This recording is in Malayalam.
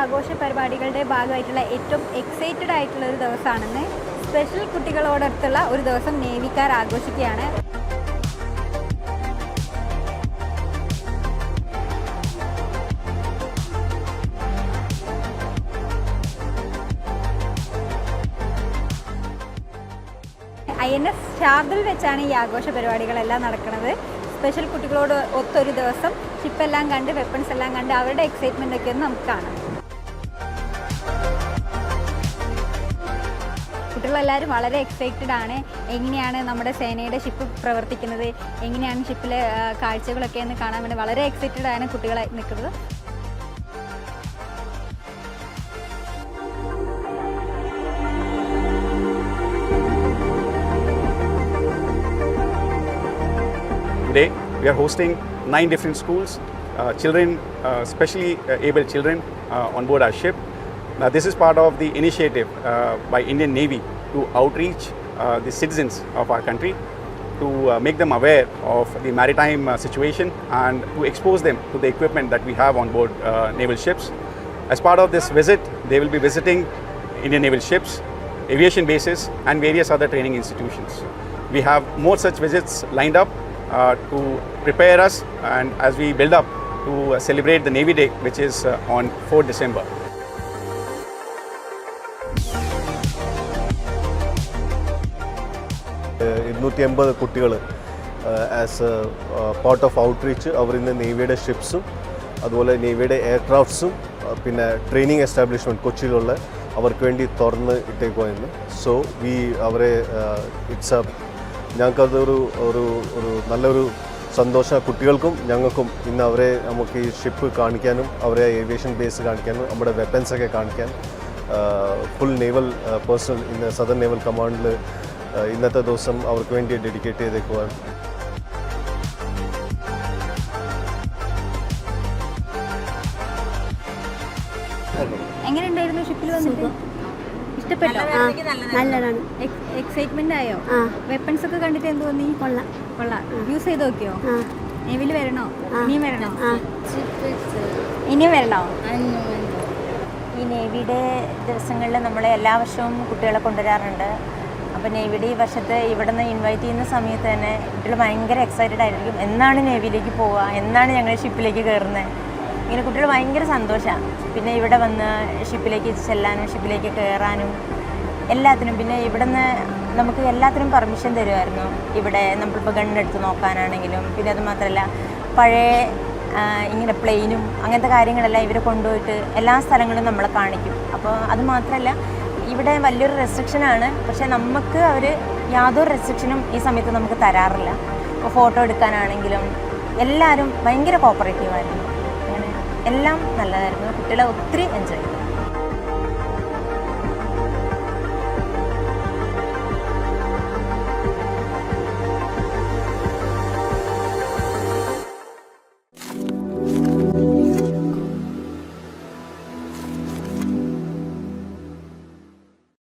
ആഘോഷ പരിപാടികളുടെ ഭാഗമായിട്ടുള്ള ഏറ്റവും എക്സൈറ്റഡ് ആയിട്ടുള്ള ഒരു ദിവസമാണെന്ന്. സ്പെഷ്യൽ കുട്ടികളോടൊത്തുള്ള ഒരു ദിവസം നേവിക്കാർ ആഘോഷിക്കുകയാണ്. INS ഷാർദുൽ വെച്ചാണ് ഈ ആഘോഷ പരിപാടികളെല്ലാം നടക്കുന്നത്. സ്പെഷ്യൽ കുട്ടികളോട് ഒത്തൊരു ദിവസം ഷിപ്പെല്ലാം കണ്ട് വെപ്പൺസ് എല്ലാം കണ്ട് അവരുടെ എക്സൈറ്റ്മെൻ്റ് ഒക്കെ ഒന്ന് നമുക്ക് കാണാം. കുട്ടികളെല്ലാവരും വളരെ എക്സൈറ്റഡ് ആണ്. എങ്ങനെയാണ് നമ്മുടെ സേനയുടെ ഷിപ്പ് പ്രവർത്തിക്കുന്നത്, എങ്ങനെയാണ് ഷിപ്പിലെ കാഴ്ചകളൊക്കെ എന്ന് കാണാൻ വേണ്ടി വളരെ എക്സൈറ്റഡ് ആണ് കുട്ടികൾ നിൽക്കുന്നത്. Today we are hosting 9 different schools, children, especially able children on board our ship. Now this is part of the initiative by Indian Navy to outreach the citizens of our country, to make them aware of the maritime situation and to expose them to the equipment that we have on board naval ships. As part of this visit, they will be visiting Indian naval ships, aviation bases and various other training institutions. We have more such visits lined up to prepare us and as we build up to celebrate the Navy Day, which is on 4th December. കുട്ടികൾ as a part of outreach അവർ ഇന്ന് നേവിയുടെ ഷിപ്സും അതുപോലെ നേവിയുടെ എയർക്രാഫ്റ്റ്സും പിന്നെ ട്രെയിനിങ് എസ്റ്റാബ്ലിഷ്മെൻറ്റ് കൊച്ചിയിലുള്ള അവർക്ക് വേണ്ടി തുറന്ന് ഇട്ടേക്കുമായിരുന്നു. സോ അവരെ ഇറ്റ്സ് ഞങ്ങൾക്കതൊരു ഒരു ഒരു നല്ലൊരു സന്തോഷം. കുട്ടികൾക്കും ഞങ്ങൾക്കും ഇന്ന് അവരെ നമുക്ക് ഈ ഷിപ്പ് കാണിക്കാനും അവരെ ഏവിയേഷൻ ബേസ് കാണിക്കാനും നമ്മുടെ വെപ്പൻസൊക്കെ കാണിക്കാൻ ഫുൾ നേവൽ പേഴ്സണൽ ഇന്ന് സദർൻ നേവൽ കമാൻഡിൽ ഇന്നത്തെ ദിവസം അവർക്ക് വേണ്ടി ഡെഡിക്കേറ്റ് ചെയ്തേക്കുവാൻ. എങ്ങനെയുണ്ടായിരുന്നു ഷിപ്പിൽ വന്നിട്ട്? ഇഷ്ടപ്പെട്ടോ? നല്ലതാണ്. എക്സൈറ്റ്മെന്റ് ആയോ? വെപ്പൺസ് ഒക്കെ കണ്ടിട്ട് എന്ത് തോന്നി? കൊള്ളാം. യൂസ് ചെയ്ത് നോക്കിയോ? നേവിയിൽ വരണോ? ഇനിയും വരണോ? ഈ നേവിയുടെ ദിവസങ്ങളിൽ നമ്മൾ എല്ലാ വർഷവും കുട്ടികളെ കൊണ്ടുവരാറുണ്ട്. അപ്പോൾ നേവിയുടെ ഈ വർഷത്തെ ഇവിടെ നിന്ന് ഇൻവൈറ്റ് ചെയ്യുന്ന സമയത്ത് തന്നെ കുട്ടികൾ ഭയങ്കര എക്സൈറ്റഡ് ആയിരിക്കും. എന്നാണ് നേവിയിലേക്ക് പോവുക, എന്നാണ് ഞങ്ങൾ ഷിപ്പിലേക്ക് കയറുന്നത്, ഇങ്ങനെ കുട്ടികൾ ഭയങ്കര സന്തോഷമാണ്. പിന്നെ ഇവിടെ വന്ന് ഷിപ്പിലേക്ക് ചെല്ലാനും ഷിപ്പിലേക്ക് കയറാനും എല്ലാത്തിനും. പിന്നെ ഇവിടെ നിന്ന് നമുക്ക് എല്ലാത്തിനും പെർമിഷൻ തരുമായിരുന്നു. ഇവിടെ നമ്മളിപ്പോൾ ഗണ്ണെടുത്ത് നോക്കാനാണെങ്കിലും, പിന്നെ അത് മാത്രമല്ല പഴയ ഇങ്ങനെ പ്ലെയിനും അങ്ങനത്തെ കാര്യങ്ങളെല്ലാം ഇവരെ കൊണ്ടുപോയിട്ട് എല്ലാ സ്ഥലങ്ങളും നമ്മളെ കാണിക്കും. അപ്പോൾ അത് മാത്രമല്ല ഇവിടെ വലിയൊരു റെസ്ട്രിക്ഷനാണ്, പക്ഷേ നമുക്ക് അവർ യാതൊരു റെസ്ട്രിക്ഷനും ഈ സമയത്ത് നമുക്ക് തരാറില്ല. ഇപ്പോൾ ഫോട്ടോ എടുക്കാനാണെങ്കിലും എല്ലാവരും ഭയങ്കര കോപ്പറേറ്റീവായിരുന്നു. അങ്ങനെ എല്ലാം നല്ലതായിരുന്നു. കുട്ടികളെ ഒത്തിരി എൻജോയ് ചെയ്തു.